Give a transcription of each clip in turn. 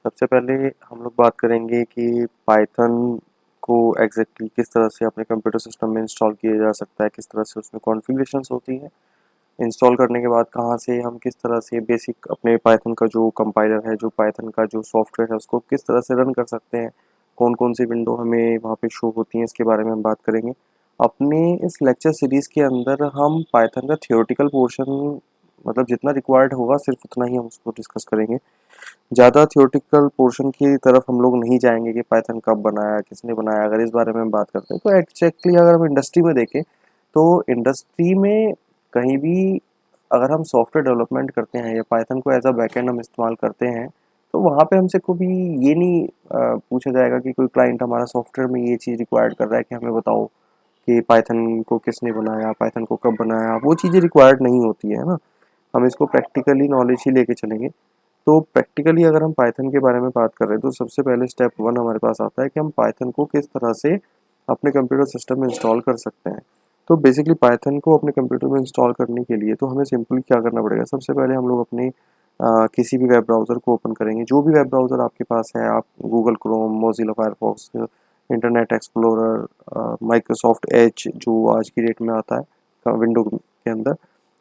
सबसे पहले हम लोग बात करेंगे कि पाइथन को एग्जैक्टली किस तरह से अपने कंप्यूटर सिस्टम में इंस्टॉल किया जा सकता है, किस तरह से उसमें कॉन्फ़िगरेशंस होती हैं। इंस्टॉल करने के बाद कहाँ से हम किस तरह से बेसिक अपने पाइथन का जो कंपाइलर है, जो पाइथन का जो सॉफ्टवेयर है, उसको किस तरह से रन कर सकते हैं, कौन कौन सी विंडो हमें वहाँ पे शो होती हैं, इसके बारे में हम बात करेंगे। अपने इस लेक्चर सीरीज़ के अंदर हम पाइथन का थियोरेटिकल पोर्शन मतलब जितना रिक्वायर्ड होगा सिर्फ उतना ही हम उसको डिस्कस करेंगे। ज़्यादा थ्योरेटिकल पोर्शन की तरफ हम लोग नहीं जाएंगे कि पाइथन कब बनाया, किसने बनाया। अगर इस बारे में हम बात करते हैं तो एक्चुअली अगर हम इंडस्ट्री में देखें तो इंडस्ट्री में कहीं भी अगर हम सॉफ्टवेयर डेवलपमेंट करते हैं या पाइथन को एज अ बैकएंड हम इस्तेमाल करते हैं तो वहाँ पे हमसे कभी ये नहीं पूछा जाएगा कि कोई क्लाइंट हमारा सॉफ्टवेयर में ये चीज़ रिक्वायर्ड कर रहा है कि हमें बताओ कि पाइथन को किसने बनाया, पाइथन को कब बनाया। वो चीज़ें रिक्वायर्ड नहीं होती है ना। हम इसको प्रैक्टिकली नॉलेज ही लेके चलेंगे। तो प्रैक्टिकली अगर हम पाइथन के बारे में बात कर रहे हैं तो सबसे पहले स्टेप वन हमारे पास आता है कि हम पाइथन को किस तरह से अपने कंप्यूटर सिस्टम में इंस्टॉल कर सकते हैं। तो बेसिकली पाइथन को अपने कंप्यूटर में इंस्टॉल करने के लिए तो हमें सिंपली क्या करना पड़ेगा। सबसे पहले हम लोग अपने किसी भी वेब ब्राउज़र को ओपन करेंगे। जो भी वेब ब्राउज़र आपके पास है, आप Google Chrome, Mozilla Firefox, internet explorer, Microsoft Edge जो आज की डेट में आता है विंडो के अंदर,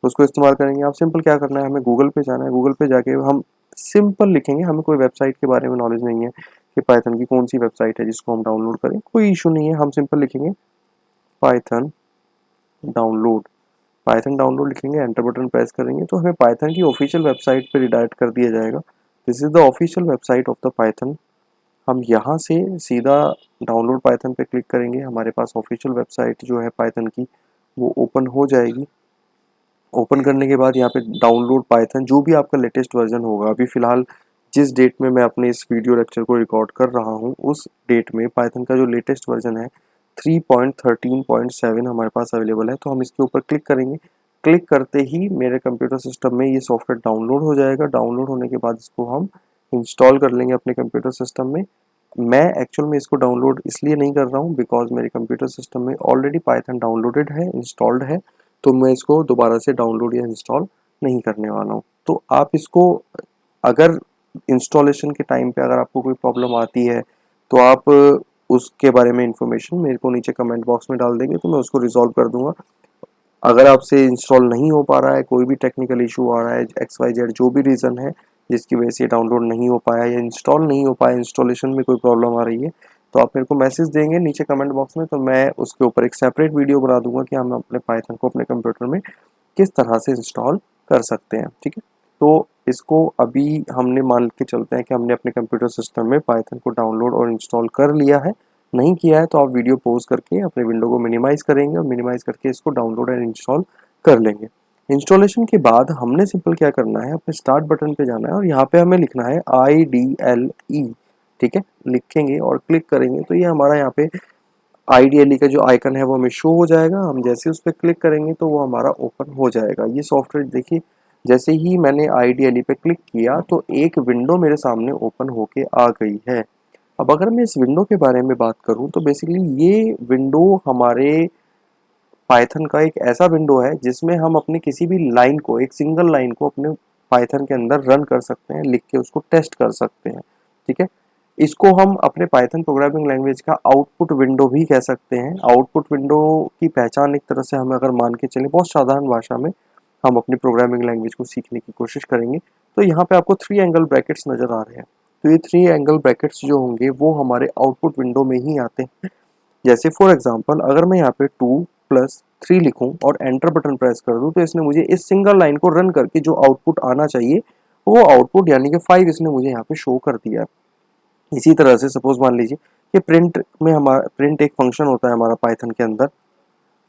उसको इस्तेमाल करेंगे। आप सिंपल क्या करना है, हमें गूगल पे जाना है। गूगल पे जाके हम सिंपल लिखेंगे, हमें कोई वेबसाइट के बारे में नॉलेज नहीं है कि पाइथन की कौन सी वेबसाइट है जिसको हम डाउनलोड करें, कोई इशू नहीं है। हम सिंपल लिखेंगे पाइथन डाउनलोड। पाइथन डाउनलोड लिखेंगे, एंटर बटन प्रेस करेंगे तो हमें पाइथन की ऑफिशियल वेबसाइट पे रिडायरेक्ट कर दिया जाएगा। This is the official website of the Python. हम यहाँ से सीधा डाउनलोड पाइथन पे क्लिक करेंगे, हमारे पास ऑफिशियल वेबसाइट जो है पाइथन की वो ओपन हो जाएगी। ओपन करने के बाद यहाँ पे डाउनलोड पाइथन जो भी आपका लेटेस्ट वर्जन होगा, अभी फ़िलहाल जिस डेट में मैं अपने इस वीडियो लेक्चर को रिकॉर्ड कर रहा हूँ उस डेट में पाइथन का जो लेटेस्ट वर्जन है 3.13.7 हमारे पास अवेलेबल है। तो हम इसके ऊपर क्लिक करेंगे। क्लिक करते ही मेरे कंप्यूटर सिस्टम में ये सॉफ्टवेयर डाउनलोड हो जाएगा। डाउनलोड होने के बाद इसको हम इंस्टॉल कर लेंगे अपने कंप्यूटर सिस्टम में। मैं एक्चुअल में इसको डाउनलोड इसलिए नहीं कर रहा हूँ बिकॉज मेरे कंप्यूटर सिस्टम में ऑलरेडी पाइथन डाउनलोडेड है, इंस्टॉल्ड है। तो मैं इसको दोबारा से डाउनलोड या इंस्टॉल नहीं करने वाला हूँ। तो आप इसको अगर इंस्टॉलेशन के टाइम पे अगर आपको कोई प्रॉब्लम आती है तो आप उसके बारे में इंफॉर्मेशन मेरे को नीचे कमेंट बॉक्स में डाल देंगे तो मैं उसको रिजॉल्व कर दूंगा। अगर आपसे इंस्टॉल नहीं हो पा रहा है, कोई भी टेक्निकल इशू आ रहा है, XYZ जो भी रीज़न है जिसकी वजह से डाउनलोड नहीं हो पाया या इंस्टॉल नहीं हो पाया, इंस्टॉलेशन में कोई प्रॉब्लम आ रही है, तो आप मेरे को मैसेज देंगे नीचे कमेंट बॉक्स में। तो मैं उसके ऊपर एक सेपरेट वीडियो बना दूंगा कि हम अपने पाइथन को अपने कंप्यूटर में किस तरह से इंस्टॉल कर सकते हैं। ठीक है, तो इसको अभी हमने मान के चलते हैं कि हमने अपने कंप्यूटर सिस्टम में पाइथन को डाउनलोड और इंस्टॉल कर लिया है। नहीं किया है तो आप वीडियो पॉज करके अपने विंडो को मिनिमाइज़ करेंगे और मिनिमाइज़ करके इसको डाउनलोड एंड इंस्टॉल कर लेंगे। इंस्टॉलेशन के बाद हमने सिंपल क्या करना है, अपने स्टार्ट बटन पे जाना है और यहाँ पे हमें लिखना है IDLE। ठीक है, लिखेंगे और क्लिक करेंगे तो ये हमारा यहाँ पे IDLE का जो आइकन है वो हमें शो हो जाएगा। हम जैसे उस पर क्लिक करेंगे तो वो हमारा ओपन हो जाएगा। ये सॉफ्टवेयर देखिए, जैसे ही मैंने IDLE पे क्लिक किया तो एक विंडो मेरे सामने ओपन होके आ गई है। अब अगर मैं इस विंडो के बारे में बात करूं तो बेसिकली ये विंडो हमारे पाइथन का एक ऐसा विंडो है जिसमें हम अपने किसी भी लाइन को, एक सिंगल लाइन को अपने पाइथन के अंदर रन कर सकते हैं, लिख के उसको टेस्ट कर सकते हैं। ठीक है, इसको हम अपने पाइथन प्रोग्रामिंग लैंग्वेज का आउटपुट विंडो भी कह सकते हैं। आउटपुट विंडो की पहचान एक तरह से हम अगर मान के चलें, बहुत साधारण भाषा में हम अपनी प्रोग्रामिंग लैंग्वेज को सीखने की कोशिश करेंगे तो यहाँ पे आपको 3 एंगल ब्रैकेट्स नज़र आ रहे हैं। तो ये 3 एंगल ब्रैकेट्स जो होंगे वो हमारे आउटपुट विंडो में ही आते हैं। जैसे फॉर एग्जांपल अगर मैं यहाँ पे 2+3 लिखूं और एंटर बटन प्रेस कर दूं तो इसने मुझे इस सिंगल लाइन को रन करके जो आउटपुट आना चाहिए वो आउटपुट यानी कि 5 इसने मुझे यहाँ पे शो कर दिया। इसी तरह से सपोज मान लीजिए कि प्रिंट में हमारा प्रिंट एक फंक्शन होता है हमारा पाइथन के अंदर।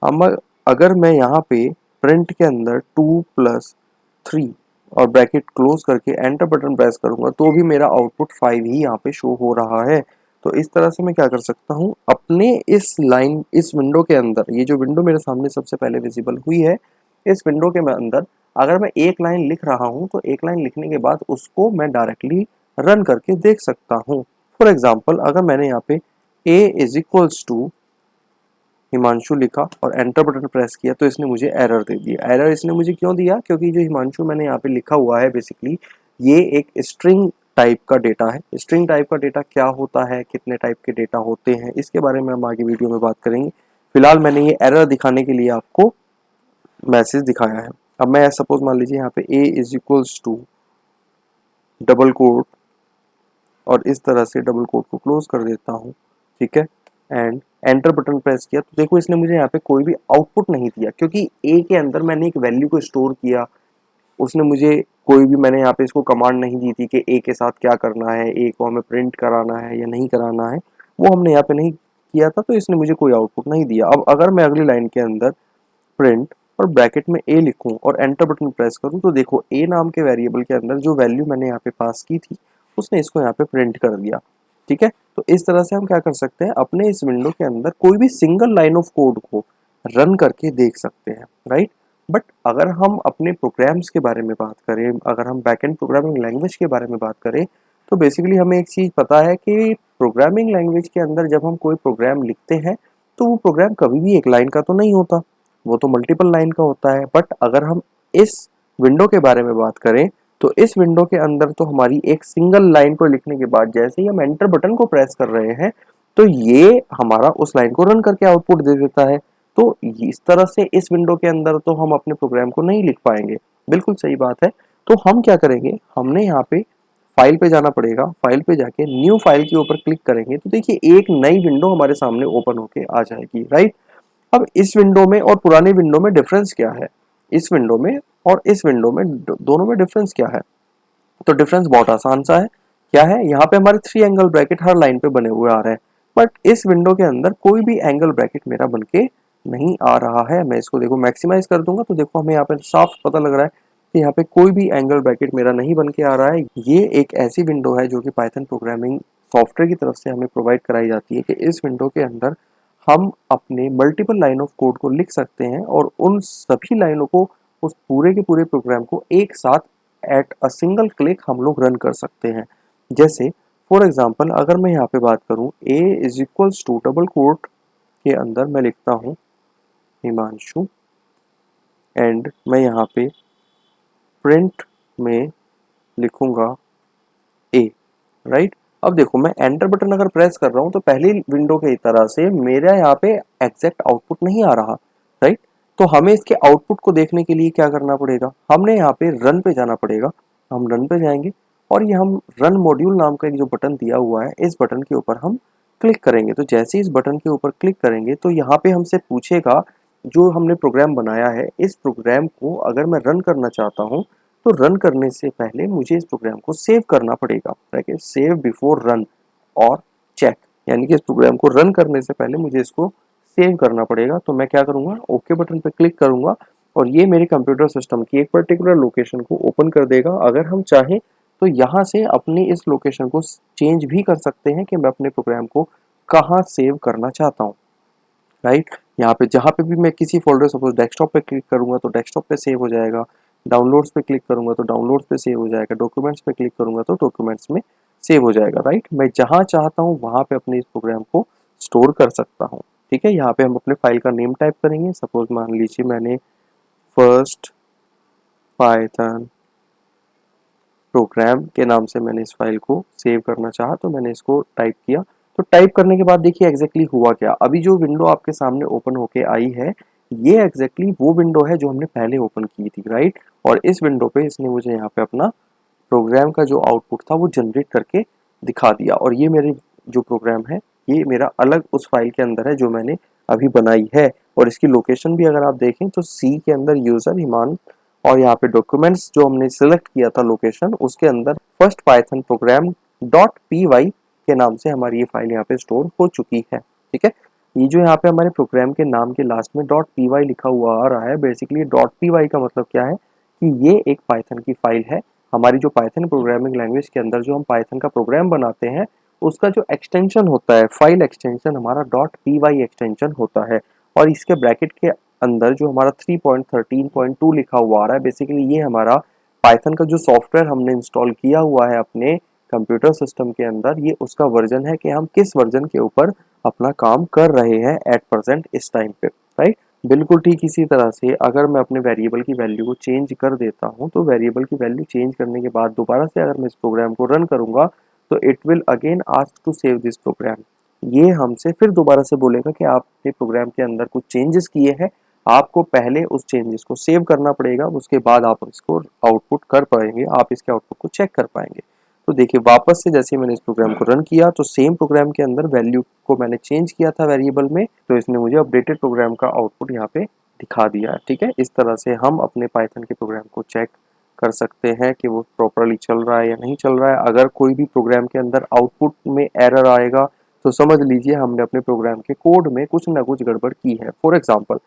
हम अगर मैं यहाँ पे प्रिंट के अंदर 2+3 और ब्रैकेट क्लोज करके एंटर बटन प्रेस करूंगा तो भी मेरा आउटपुट 5 ही यहाँ पे शो हो रहा है। तो इस तरह से मैं क्या कर सकता हूँ, अपने इस लाइन, इस विंडो के अंदर, ये जो विंडो मेरे सामने सबसे पहले विजिबल हुई है, इस विंडो के अंदर अगर मैं एक लाइन लिख रहा हूँ तो एक लाइन लिखने के बाद उसको मैं डायरेक्टली रन करके देख सकता हूँ। फॉर एग्जाम्पल अगर मैंने यहाँ पे A=, हिमांशु लिखा और एंटर बटन प्रेस किया तो इसने मुझे एरर दे दिया। एरर इसने मुझे क्यों दिया, क्योंकि जो हिमांशु मैंने यहाँ पे लिखा हुआ है बेसिकली ये एक स्ट्रिंग टाइप का डेटा है। स्ट्रिंग टाइप का डेटा क्या होता है, कितने टाइप के डेटा होते हैं, इसके बारे में हम आगे वीडियो में बात करेंगे। फिलहाल मैंने ये एरर दिखाने के लिए आपको मैसेज दिखाया है। अब मैं सपोज मान लीजिए यहाँ पे a is equals to double quote और इस तरह से डबल कोट को क्लोज कर देता हूँ, ठीक है, एंड एंटर बटन प्रेस किया तो देखो इसने मुझे यहाँ पे कोई भी आउटपुट नहीं दिया, क्योंकि a के अंदर मैंने एक वैल्यू को स्टोर किया। उसने मुझे कोई भी, मैंने यहाँ पे इसको कमांड नहीं दी थी कि ए के साथ क्या करना है, ए को हमें प्रिंट कराना है या नहीं कराना है, वो हमने यहाँ पे नहीं किया था, तो इसने मुझे कोई आउटपुट नहीं दिया। अब अगर मैं अगली लाइन के अंदर प्रिंट और ब्रैकेट में ए लिखूं और एंटर बटन प्रेस करूं तो देखो ए नाम के वेरिएबल के अंदर जो वैल्यू मैंने यहाँ पे पास की थी उसने इसको यहाँ पे प्रिंट कर दिया, ठीक है। तो इस तरह से हम क्या कर सकते हैं, अपने इस विंडो के अंदर कोई भी सिंगल लाइन ऑफ कोड को रन करके देख सकते हैं, राइट। बट अगर हम अपने प्रोग्राम्स के बारे में बात करें, अगर हम बैकएंड प्रोग्रामिंग लैंग्वेज के बारे में बात करें, तो बेसिकली हमें एक चीज़ पता है कि प्रोग्रामिंग लैंग्वेज के अंदर जब हम कोई प्रोग्राम लिखते हैं तो वो प्रोग्राम कभी भी एक लाइन का तो नहीं होता, वो तो मल्टीपल लाइन का होता है। बट अगर हम इस विंडो के बारे में बात करें तो इस विंडो के अंदर तो हमारी एक सिंगल लाइन को लिखने के बाद जैसे ही हम एंटर बटन को प्रेस कर रहे हैं तो ये हमारा उस लाइन को रन करके आउटपुट दे देता है। तो इस तरह से इस विंडो के अंदर तो हम अपने प्रोग्राम को नहीं लिख पाएंगे, बिल्कुल सही बात है। तो हम क्या करेंगे, हमने यहाँ पे फाइल पे जाना पड़ेगा, फाइल पे जाके न्यू फाइल के ऊपर क्लिक करेंगे तो देखिए एक नई विंडो हमारे सामने ओपन होके आ जाएगी, राइट। अब इस विंडो में और पुरानी विंडो में डिफरेंस क्या है, इस विंडो में और इस विंडो में दोनों में डिफरेंस क्या है, तो डिफरेंस बहुत आसान सा है। क्या है, यहाँ पे हमारे 3 एंगल ब्रैकेट हर लाइन पे बने हुए आ रहे हैं, बट इस विंडो के अंदर कोई भी एंगल ब्रैकेट मेरा बन के नहीं आ रहा है। मैं इसको देखो मैक्सिमाइज कर दूंगा तो देखो हमें यहाँ पे साफ पता लग रहा है कि यहाँ पे कोई भी एंगल ब्रैकेट मेरा नहीं बन के आ रहा है। ये एक ऐसी विंडो है जो कि पाइथन प्रोग्रामिंग सॉफ्टवेयर की तरफ से हमें प्रोवाइड कराई जाती है कि इस विंडो के अंदर हम अपने मल्टीपल लाइन ऑफ कोड को लिख सकते हैं और उन सभी लाइनों को, उस पूरे के पूरे प्रोग्राम को एक साथ एट अ सिंगल क्लिक हम लोग रन कर सकते हैं। जैसे फॉर एग्जांपल अगर मैं यहाँ पे बात करूँ a is equals to double quote के अंदर मैं लिखता हूँ हिमांशु एंड मैं यहाँ पे प्रिंट में लिखूंगा a, राइट। अब देखो मैं एंटर बटन अगर प्रेस कर रहा हूँ तो पहली विंडो की तरह से मेरा यहाँ पे एग्जैक्ट आउटपुट नहीं आ रहा, राइट। तो हमें इसके आउटपुट को देखने के लिए क्या करना पड़ेगा, हमने यहाँ पे रन पे जाना पड़ेगा। हम रन पे जाएंगे और ये हम रन मॉड्यूल नाम का एक जो बटन दिया हुआ है इस बटन के ऊपर हम क्लिक करेंगे। तो जैसे इस बटन के ऊपर क्लिक करेंगे तो यहाँ पे हमसे पूछेगा, जो हमने प्रोग्राम बनाया है इस प्रोग्राम को अगर मैं रन करना चाहता हूँ तो रन करने से पहले मुझे इस प्रोग्राम को सेव करना पड़ेगा, ठीक, सेव बिफोर रन और चेक, यानी कि इस प्रोग्राम को रन करने से पहले मुझे इसको सेव करना पड़ेगा। तो मैं क्या करूँगा, ओके बटन पर क्लिक करूँगा और ये मेरे कंप्यूटर सिस्टम की एक पर्टिकुलर लोकेशन को ओपन कर देगा। अगर हम चाहें तो यहाँ से अपनी इस लोकेशन को चेंज भी कर सकते हैं कि मैं अपने प्रोग्राम को कहाँ सेव करना चाहता हूँ, राइट। यहाँ पे जहाँ पे भी मैं किसी फोल्डर, सपोज डेस्कटॉप पे क्लिक करूँगा तो डेस्कटॉप पे सेव हो जाएगा, डाउनलोड्स पे क्लिक करूँगा तो डाउनलोड्स पे सेव हो जाएगा, डॉक्यूमेंट्स पे क्लिक करूँगा तो डॉक्यूमेंट्स में सेव हो जाएगा, राइट। मैं जहाँ चाहता हूँ वहाँ पे अपने इस प्रोग्राम को स्टोर कर सकता हूँ, ठीक है। यहाँ पे हम अपने फाइल का नेम टाइप करेंगे, सपोज मान लीजिए मैंने फर्स्ट पाइथन प्रोग्राम के नाम से मैंने इस फाइल को सेव करना चाहा तो मैंने इसको टाइप किया। तो टाइप करने के बाद देखिए एग्जैक्टली हुआ क्या, अभी जो विंडो आपके सामने ओपन होके आई है ये एग्जैक्टली वो विंडो है जो हमने पहले ओपन की थी, राइट। और इस विंडो पे इसने मुझे यहाँ पे अपना प्रोग्राम का जो आउटपुट था वो जनरेट करके दिखा दिया। और ये मेरे जो प्रोग्राम है ये मेरा अलग उस फाइल के अंदर है जो मैंने अभी बनाई है। और इसकी लोकेशन भी अगर आप देखें तो सी के अंदर यूजर हिमान और यहाँ पे डॉक्यूमेंट्स जो हमने सिलेक्ट किया था लोकेशन उसके अंदर first Python program dot P Y के नाम से हमारी ये फाइल यहाँ पे स्टोर हो चुकी है, ठीक है। ये जो यहाँ पे हमारे प्रोग्राम के नाम के लास्ट में डॉट पी वाई लिखा हुआ आ रहा है, बेसिकली डॉट पी वाई का मतलब क्या है कि ये एक पाइथन की फाइल है। हमारी जो पाइथन प्रोग्रामिंग लैंग्वेज के अंदर जो हम पाइथन का प्रोग्राम बनाते हैं उसका जो एक्सटेंशन होता है, फाइल एक्सटेंशन हमारा डॉट पी वाई एक्सटेंशन होता है। और इसके ब्रैकेट के अंदर जो हमारा 3.13.2 लिखा हुआ आ रहा है, बेसिकली ये हमारा पाइथन का जो सॉफ्टवेयर हमने इंस्टॉल किया हुआ है अपने कंप्यूटर सिस्टम के अंदर, ये उसका वर्जन है कि हम किस वर्जन के ऊपर अपना काम कर रहे हैं एट प्रेजेंट इस टाइम पे, राइट। बिल्कुल ठीक इसी तरह से अगर मैं अपने वेरिएबल की वैल्यू को चेंज कर देता हूँ, तो वेरिएबल की वैल्यू चेंज करने के बाद दोबारा से अगर मैं इस प्रोग्राम को रन करूँगा, तो it will again ask to save this program. ये हमसे फिर दोबारा से बोलेगा कि आपने प्रोग्राम के अंदर कुछ चेंजेस किए हैं, आपको पहले उस चेंजेस को सेव करना पड़ेगा, उसके बाद आप इसको आउटपुट कर पाएँगे, आप इसके आउटपुट को चेक कर पाएँगे। तो देखिए वापस से जैसे मैंने इस प्रोग्राम को रन किया, तो सेम प्रोग्राम के अंदर वैल्यू को मैंने चेंज किया था वेरिएबल में, तो इसने मुझे अपडेटेड प्रोग्राम का आउटपुट यहाँ पे दिखा दिया है। ठीक है, इस तरह से हम अपने पाइथन के प्रोग्राम को चेक कर सकते हैं कि वो प्रॉपरली चल रहा है या नहीं चल रहा है। अगर कोई भी प्रोग्राम के अंदर आउटपुट में एरर आएगा, तो समझ लीजिए हमने अपने प्रोग्राम के कोड में कुछ ना कुछ गड़बड़ की है। फॉर एग्जाम्पल,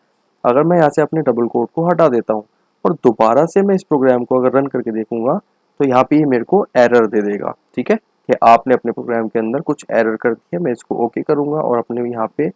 अगर मैं यहाँ से अपने डबल कोड को हटा देता हूँ और दोबारा से मैं इस प्रोग्राम को अगर रन करके देखूंगा, तो यहाँ पे ये मेरे को एरर दे देगा। ठीक है, कि आपने अपने प्रोग्राम के अंदर कुछ एरर कर दी है। मैं इसको ओके करूंगा और अपने यहाँ पे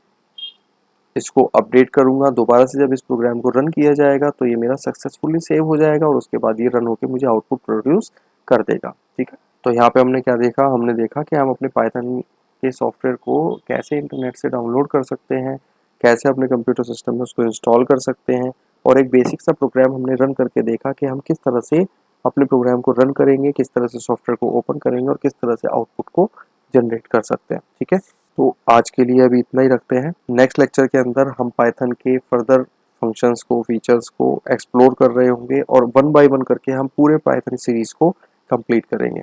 इसको अपडेट करूंगा। दोबारा से जब इस प्रोग्राम को रन किया जाएगा, तो ये मेरा सक्सेसफुली सेव हो जाएगा और उसके बाद ये रन होकर मुझे आउटपुट प्रोड्यूस कर देगा। ठीक है, तो यहाँ पे हमने क्या देखा, हमने देखा कि हम अपने पाइथन के सॉफ्टवेयर को कैसे इंटरनेट से डाउनलोड कर सकते हैं, कैसे अपने कंप्यूटर सिस्टम में उसको इंस्टॉल कर सकते हैं, और एक बेसिक सा प्रोग्राम हमने रन करके देखा कि हम किस तरह से अपने प्रोग्राम को रन करेंगे, किस तरह से सॉफ्टवेयर को ओपन करेंगे और किस तरह से आउटपुट को जनरेट कर सकते हैं। ठीक है, तो आज के लिए अभी इतना ही रखते हैं। नेक्स्ट लेक्चर के अंदर हम पाइथन के फर्दर फंक्शंस को, फीचर्स को एक्सप्लोर कर रहे होंगे और वन बाय वन करके हम पूरे पाइथन सीरीज को कंप्लीट करेंगे।